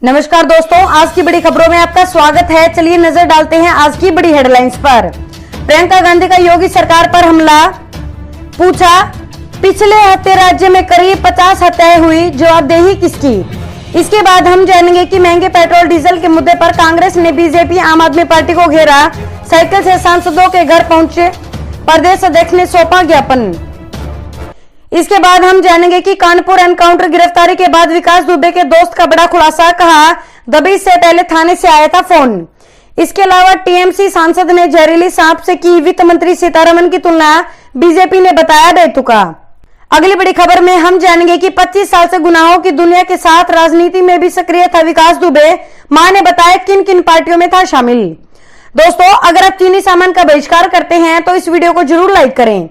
नमस्कार दोस्तों, आज की बड़ी खबरों में आपका स्वागत है। चलिए नजर डालते हैं आज की बड़ी हेडलाइंस पर। प्रियंका गांधी का योगी सरकार पर हमला, पूछा पिछले हफ्ते राज्य में करीब 50 हत्याएं हुई, जवाबदेही किसकी। इसके बाद हम जानेंगे कि महंगे पेट्रोल डीजल के मुद्दे पर कांग्रेस ने बीजेपी आम आदमी पार्टी को घेरा, साइकिल से सांसदों के घर पहुंचे, प्रदेश अध्यक्ष ने सौंपा ज्ञापन। इसके बाद हम जानेंगे कि कानपुर एनकाउंटर गिरफ्तारी के बाद विकास दुबे के दोस्त का बड़ा खुलासा, कहा दबिश से पहले थाने से आया था फोन। इसके अलावा टीएमसी सांसद ने जहरीली सांप से की वित्त मंत्री सीतारमण की तुलना, बीजेपी ने बताया बेतुका। अगली बड़ी खबर में हम जानेंगे कि 25 साल से गुनाहों की दुनिया के साथ राजनीति में भी सक्रिय था विकास दुबे, मां ने बताया किन किन पार्टियों में था शामिल। दोस्तों, अगर आप चीनी सामान का बहिष्कार करते हैं तो इस वीडियो को जरूर लाइक करें।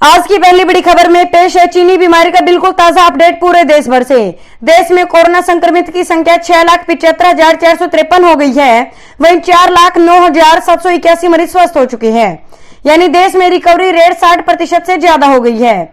आज की पहली बड़ी खबर में पेश है चीनी बीमारी का बिल्कुल ताजा अपडेट पूरे देश भर से। देश में कोरोना संक्रमित की संख्या 6,75,453 हो गई है, वहीं 4,09,781 मरीज स्वस्थ हो चुके हैं, यानी देश में रिकवरी रेट 60% से ज्यादा हो गई है।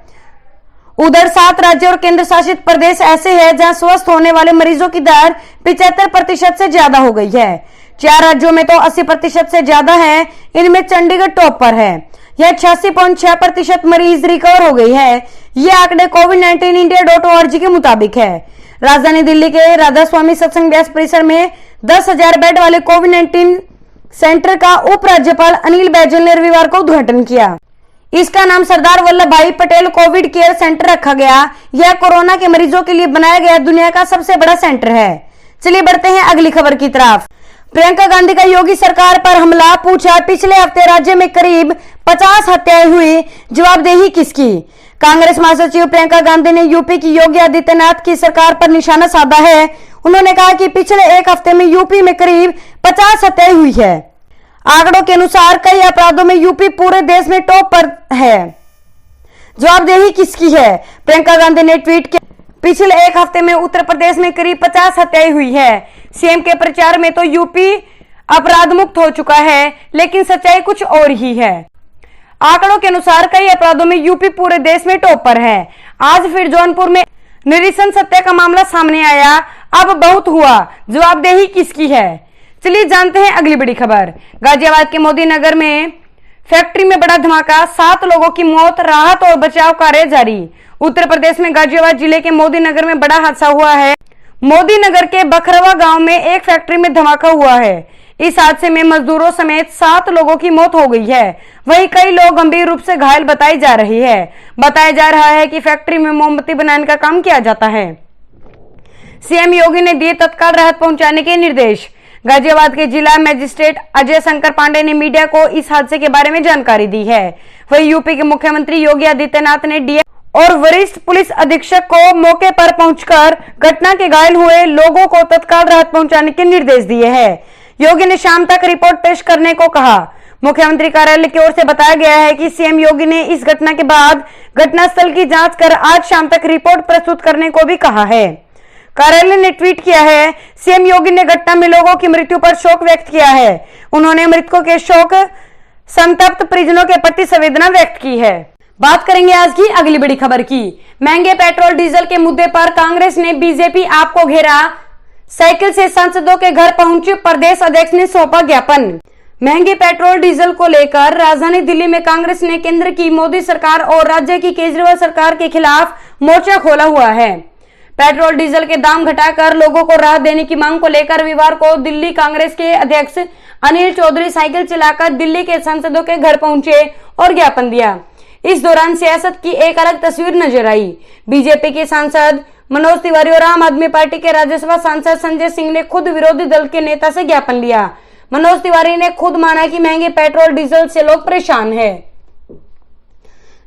उधर 7 राज्य और केंद्र शासित प्रदेश ऐसे हैं जहां स्वस्थ होने वाले मरीजों की दर 75% से ज्यादा हो गई है। 4 राज्यों में तो 80% से ज्यादा है, इनमें चंडीगढ़ टॉप पर है। यह 86.6% मरीज रिकवर हो गई है। ये आंकड़े covid19india.org के मुताबिक है। राजधानी दिल्ली के राधा स्वामी सत्संग व्यास परिसर में 10,000 बेड वाले कोविड-19 सेंटर का उपराज्यपाल अनिल बैजल ने रविवार को उद्घाटन किया। इसका नाम सरदार वल्लभ भाई पटेल कोविड केयर सेंटर रखा गया। यह कोरोना के मरीजों के लिए बनाया गया दुनिया का सबसे बड़ा सेंटर है। चलिए बढ़ते हैं अगली खबर की तरफ। प्रियंका गांधी का योगी सरकार पर हमला, पूछा पिछले हफ्ते राज्य में करीब 50 हत्याएं हुई, जवाबदेही किसकी। कांग्रेस महासचिव प्रियंका गांधी ने यूपी की योगी आदित्यनाथ की सरकार पर निशाना साधा है। उन्होंने कहा कि पिछले एक हफ्ते में यूपी में करीब 50 हत्याएं हुई है। आंकड़ों के अनुसार कई अपराधों में यूपी पूरे देश में टॉप पर है, जवाबदेही किसकी है। प्रियंका गांधी ने ट्वीट किया, पिछले एक हफ्ते में उत्तर प्रदेश में करीब 50 हत्याएं हुई है। सीएम के प्रचार में तो यूपी अपराध मुक्त हो चुका है, लेकिन सच्चाई कुछ और ही है। आंकड़ों के अनुसार कई अपराधों में यूपी पूरे देश में टॉप पर है। आज फिर जौनपुर में निरीक्षण सत्या का मामला सामने आया। अब बहुत हुआ, जवाबदेही किसकी है। चलिए जानते हैं अगली बड़ी खबर। गाजियाबाद के मोदी नगर में फैक्ट्री में बड़ा धमाका, 7 लोगों की मौत, राहत और बचाव कार्य जारी। उत्तर प्रदेश में गाजियाबाद जिले के मोदी नगर में बड़ा हादसा हुआ है। मोदी नगर के बखरवा गांव में एक फैक्ट्री में धमाका हुआ है। इस हादसे में मजदूरों समेत 7 लोगों की मौत हो गई है, वहीं कई लोग गंभीर रूप से घायल बताई जा रही है। बताया जा रहा है कि फैक्ट्री में मोमबत्ती बनाने का काम किया जाता है। सीएम योगी ने दिए तत्काल राहत पहुंचाने के निर्देश। गाजियाबाद के जिला मजिस्ट्रेट अजय शंकर पांडे ने मीडिया को इस हादसे के बारे में जानकारी दी है। वहीं यूपी के मुख्यमंत्री योगी आदित्यनाथ ने डीएम और वरिष्ठ पुलिस अधीक्षक को मौके पर पहुंचकर घटना के घायल हुए लोगों को तत्काल राहत पहुंचाने के निर्देश दिए हैं। योगी ने शाम तक रिपोर्ट पेश करने को कहा। मुख्यमंत्री कार्यालय की ओर से बताया गया है कि सीएम योगी ने इस घटना के बाद घटनास्थल की जांच कर आज शाम तक रिपोर्ट प्रस्तुत करने को भी कहा है। कार्यालय ने ट्वीट किया है, सीएम योगी ने घटना में लोगों की मृत्यु पर शोक व्यक्त किया है। उन्होंने मृतकों के शोक संतप्त परिजनों के प्रति संवेदना व्यक्त की है। बात करेंगे आज की अगली बड़ी खबर की। महंगे पेट्रोल डीजल के मुद्दे पर कांग्रेस ने बीजेपी आप को घेरा, साइकिल से सांसदों के घर पहुंचे, प्रदेश अध्यक्ष ने सौंपा ज्ञापन। महंगे पेट्रोल डीजल को लेकर राजधानी दिल्ली में कांग्रेस ने केंद्र की मोदी सरकार और राज्य की केजरीवाल सरकार के खिलाफ मोर्चा खोला हुआ है। पेट्रोल डीजल के दाम घटाकर लोगों को राहत देने की मांग को लेकर रविवार को दिल्ली कांग्रेस के अध्यक्ष अनिल चौधरी साइकिल चलाकर दिल्ली के सांसदों के घर पहुंचे और ज्ञापन दिया। इस दौरान सियासत की एक अलग तस्वीर नजर आई। बीजेपी के सांसद मनोज तिवारी और आम आदमी पार्टी के राज्यसभा सांसद संजय सिंह ने खुद विरोधी दल के नेता से ज्ञापन लिया। मनोज तिवारी ने खुद माना कि महंगे पेट्रोल डीजल से लोग परेशान हैं।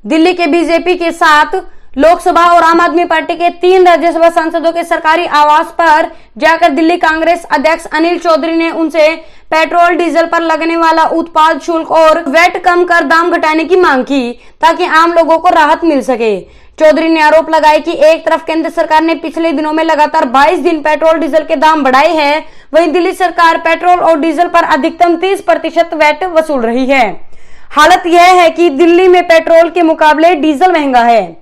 दिल्ली के बीजेपी के 7 लोकसभा और आम आदमी पार्टी के 3 राज्यसभा सांसदों के सरकारी आवास पर जाकर दिल्ली कांग्रेस अध्यक्ष अनिल चौधरी ने उनसे पेट्रोल डीजल पर लगने वाला उत्पाद शुल्क और वैट कम कर दाम घटाने की मांग की, ताकि आम लोगों को राहत मिल सके। चौधरी ने आरोप लगाया कि एक तरफ केंद्र सरकार ने पिछले दिनों में लगातार 22 दिन पेट्रोल डीजल के दाम बढ़ाए हैं, वहीं दिल्ली सरकार पेट्रोल और डीजल पर अधिकतम 30% वैट वसूल रही है। हालत यह है कि दिल्ली में पेट्रोल के मुकाबले डीजल महंगा है।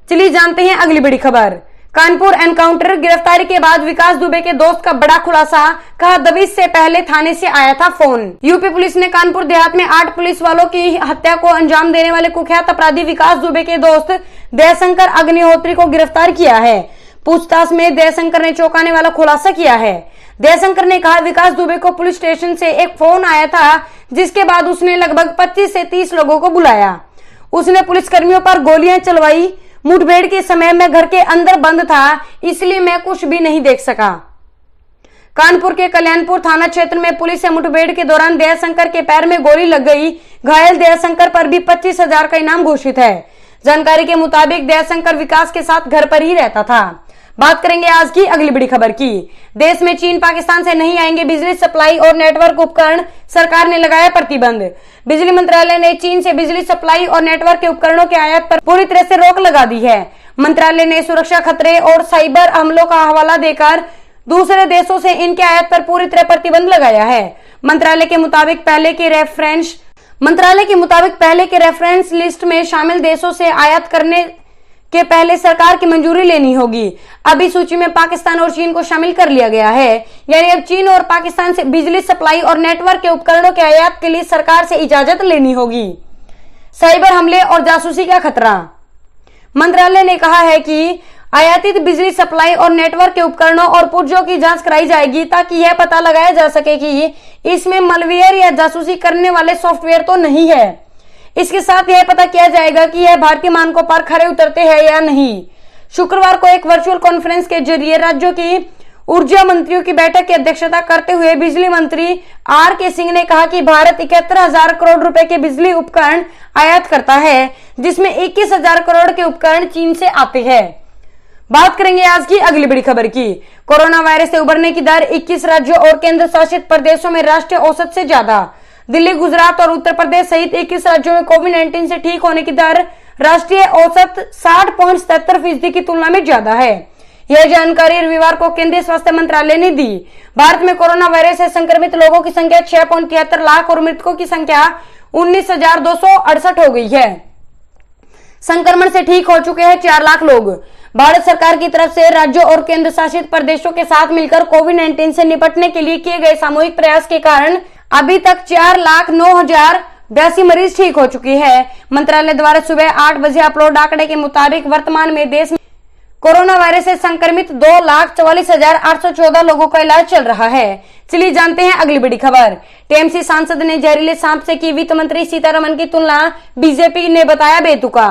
चलिए जानते हैं अगली बड़ी खबर। कानपुर एनकाउंटर, गिरफ्तारी के बाद विकास दुबे के दोस्त का बड़ा खुलासा, कहा दबिश से पहले थाने से आया था फोन। यूपी पुलिस ने कानपुर देहात में 8 पुलिस वालों की हत्या को अंजाम देने वाले कुख्यात अपराधी विकास दुबे के दोस्त दयाशंकर अग्निहोत्री को गिरफ्तार किया है। पूछताछ में दयाशंकर ने चौंकाने वाला खुलासा किया है। दयाशंकर ने कहा विकास दुबे को पुलिस स्टेशन से एक फोन आया था, जिसके बाद उसने लगभग 25 से 30 लोगों को बुलाया। उसने पुलिसकर्मियों पर गोलियां चलवाई। मुठभेड़ के समय मैं घर के अंदर बंद था, इसलिए मैं कुछ भी नहीं देख सका। कानपुर के कल्याणपुर थाना क्षेत्र में पुलिस से मुठभेड़ के दौरान दयाशंकर के पैर में गोली लग गई। घायल दयाशंकर पर भी 25,000 का इनाम घोषित है। जानकारी के मुताबिक दयाशंकर विकास के साथ घर पर ही रहता था। बात करेंगे आज की अगली बड़ी खबर की। देश में चीन पाकिस्तान से नहीं आएंगे बिजली सप्लाई और नेटवर्क उपकरण, सरकार ने लगाया प्रतिबंध। बिजली मंत्रालय ने चीन से बिजली सप्लाई और नेटवर्क के उपकरणों के आयात पर पूरी तरह से रोक लगा दी है। मंत्रालय ने सुरक्षा खतरे और साइबर हमलों का हवाला देकर दूसरे देशों से इनके आयात पर पूरी तरह प्रतिबंध लगाया है। मंत्रालय के मुताबिक पहले के रेफरेंस लिस्ट में शामिल देशों से आयात करने के पहले सरकार की मंजूरी लेनी होगी। अभी सूची में पाकिस्तान और चीन को शामिल कर लिया गया है, यानी अब चीन और पाकिस्तान से बिजली सप्लाई और नेटवर्क के उपकरणों के आयात के लिए सरकार से इजाजत लेनी होगी। साइबर हमले और जासूसी का खतरा। मंत्रालय ने कहा है कि आयातित बिजली सप्लाई और नेटवर्क के उपकरणों और पुर्जों की जांच कराई जाएगी, ताकि यह पता लगाया जा सके कि इसमें मलवेयर या जासूसी करने वाले सॉफ्टवेयर तो नहीं है। इसके साथ यह पता किया जाएगा कि यह भारतीय मानकों पर खरे उतरते हैं या नहीं। शुक्रवार को एक वर्चुअल कॉन्फ्रेंस के जरिए राज्यों की ऊर्जा मंत्रियों की बैठक की अध्यक्षता करते हुए बिजली मंत्री R.K. सिंह ने कहा कि भारत 71,000 करोड़ रुपए के बिजली उपकरण आयात करता है, जिसमें 21,000 करोड़ के उपकरण चीन से आते हैं। बात करेंगे आज की अगली बड़ी खबर की। कोरोना वायरस से उबरने की दर 21 राज्यों और केंद्र शासित प्रदेशों में राष्ट्रीय औसत से ज्यादा। दिल्ली, गुजरात और उत्तर प्रदेश सहित 21 राज्यों में कोविड-19 से ठीक होने की दर राष्ट्रीय औसत 60.77% की तुलना में ज्यादा है। यह जानकारी रविवार को केंद्रीय स्वास्थ्य मंत्रालय ने दी। भारत में कोरोना वायरस से संक्रमित लोगों की संख्या 6.73 लाख और मृतकों की संख्या 19,268 हो गई है। संक्रमण से ठीक हो चुके हैं 4 लाख लोग। भारत सरकार की तरफ से राज्यों और केंद्र शासित प्रदेशों के साथ मिलकर कोविड-19 से निपटने के लिए किए गए सामूहिक प्रयास के कारण अभी तक 4,09,082 मरीज ठीक हो चुके हैं। मंत्रालय द्वारा सुबह 8 बजे अपलोड आंकड़े के मुताबिक वर्तमान में देश में कोरोना वायरस से संक्रमित 2,44,814 लोगों का इलाज चल रहा है। चलिए जानते हैं अगली बड़ी खबर। टीएमसी सांसद ने जहरीले सांप से की वित्त मंत्री सीतारमण की तुलना, बीजेपी ने बताया बेतुका।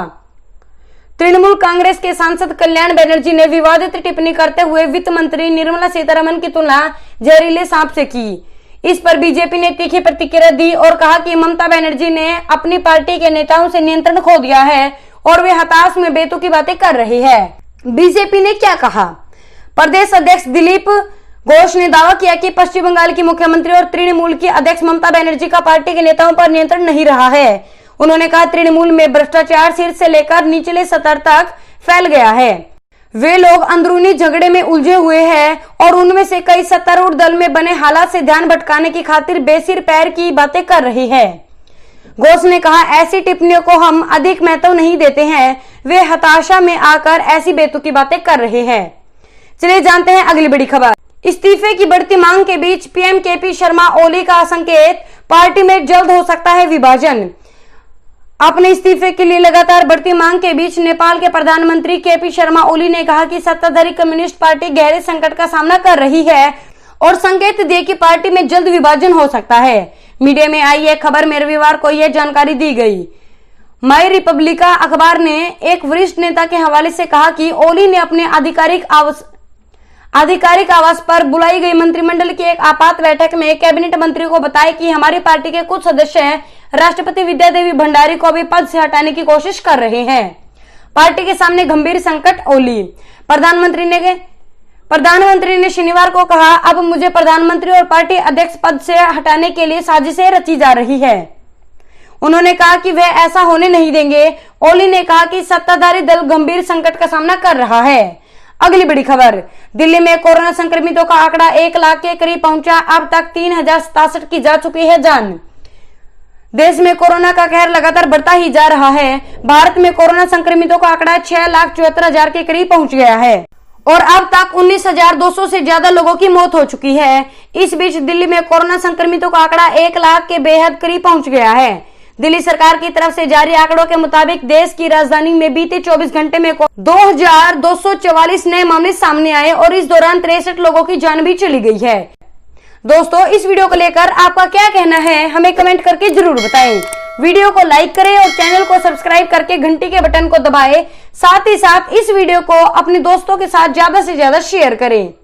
तृणमूल कांग्रेस के सांसद कल्याण बनर्जी ने विवादित टिप्पणी करते हुए वित्त मंत्री निर्मला सीतारमण की तुलना जहरीले सांप से की। इस पर बीजेपी ने तीखी प्रतिक्रिया दी और कहा कि ममता बनर्जी ने अपनी पार्टी के नेताओं से नियंत्रण खो दिया है और वे हताश में बेतुकी बातें कर रहे हैं। बीजेपी ने क्या कहा? प्रदेश अध्यक्ष दिलीप घोष ने दावा किया कि पश्चिम बंगाल की मुख्यमंत्री और तृणमूल की अध्यक्ष ममता बनर्जी का पार्टी के नेताओं पर नियंत्रण नहीं रहा है। उन्होंने कहा तृणमूल में भ्रष्टाचार शीर्ष से लेकर निचले स्तर तक फैल गया है। वे लोग अंदरूनी झगड़े में उलझे हुए हैं और उनमें से कई सत्तारूढ़ दल में बने हालात से ध्यान भटकाने की खातिर बेसिर पैर की बातें कर रहे हैं। घोष ने कहा ऐसी टिप्पणियों को हम अधिक महत्व नहीं देते हैं। वे हताशा में आकर ऐसी बेतुकी बातें कर रहे हैं। चलिए जानते हैं अगली बड़ी खबर। इस्तीफे की बढ़ती मांग के बीच पीएम केपी शर्मा ओली का संकेत, पार्टी में जल्द हो सकता है विभाजन। अपने इस्तीफे के लिए लगातार बढ़ती मांग के बीच नेपाल के प्रधानमंत्री केपी शर्मा ओली ने कहा कि सत्ताधारी कम्युनिस्ट पार्टी गहरे संकट का सामना कर रही है और संकेत दिए कि पार्टी में जल्द विभाजन हो सकता है। मीडिया में आई एक खबर में रविवार को यह जानकारी दी गई। माई रिपब्लिका अखबार ने एक वरिष्ठ नेता के हवाले से कहा कि ओली ने अपने आधिकारिक आवास पर बुलाई गई मंत्रिमंडल की एक आपात बैठक में कैबिनेट मंत्री को बताया कि हमारी पार्टी के कुछ सदस्य राष्ट्रपति विद्यादेवी भंडारी को भी पद से हटाने की कोशिश कर रहे हैं। पार्टी के सामने गंभीर संकट ओली। प्रधानमंत्री ने शनिवार को कहा, अब मुझे प्रधानमंत्री और पार्टी अध्यक्ष पद से हटाने के लिए साजिशें रची जा रही है। उन्होंने कहा कि वे ऐसा होने नहीं देंगे। ओली ने कहा कि सत्ताधारी दल गंभीर संकट का सामना कर रहा है। अगली बड़ी खबर। दिल्ली में कोरोना संक्रमितों का आंकड़ा 1 लाख के करीब पहुंचा। अब तक 3,067 की जा चुकी है जान। देश में कोरोना का कहर लगातार बढ़ता ही जा रहा है। भारत में कोरोना संक्रमितों का आंकड़ा 6,74,000 के करीब पहुंच गया है और अब तक 19,200 से ज्यादा लोगों की मौत हो चुकी है। इस बीच दिल्ली में कोरोना संक्रमितों का आंकड़ा 1 लाख के बेहद करीब पहुंच गया है। दिल्ली सरकार की तरफ से जारी आंकड़ों के मुताबिक देश की राजधानी में बीते 24 घंटे में 2,244 नए मामले सामने आए और इस दौरान 63 लोगों की जान भी चली गई है। दोस्तों, इस वीडियो को लेकर आपका क्या कहना है, हमें कमेंट करके जरूर बताएं। वीडियो को लाइक करें और चैनल को सब्सक्राइब करके घंटी के बटन को दबाएं। साथ ही साथ इस वीडियो को अपने दोस्तों के साथ ज्यादा से ज्यादा शेयर करें।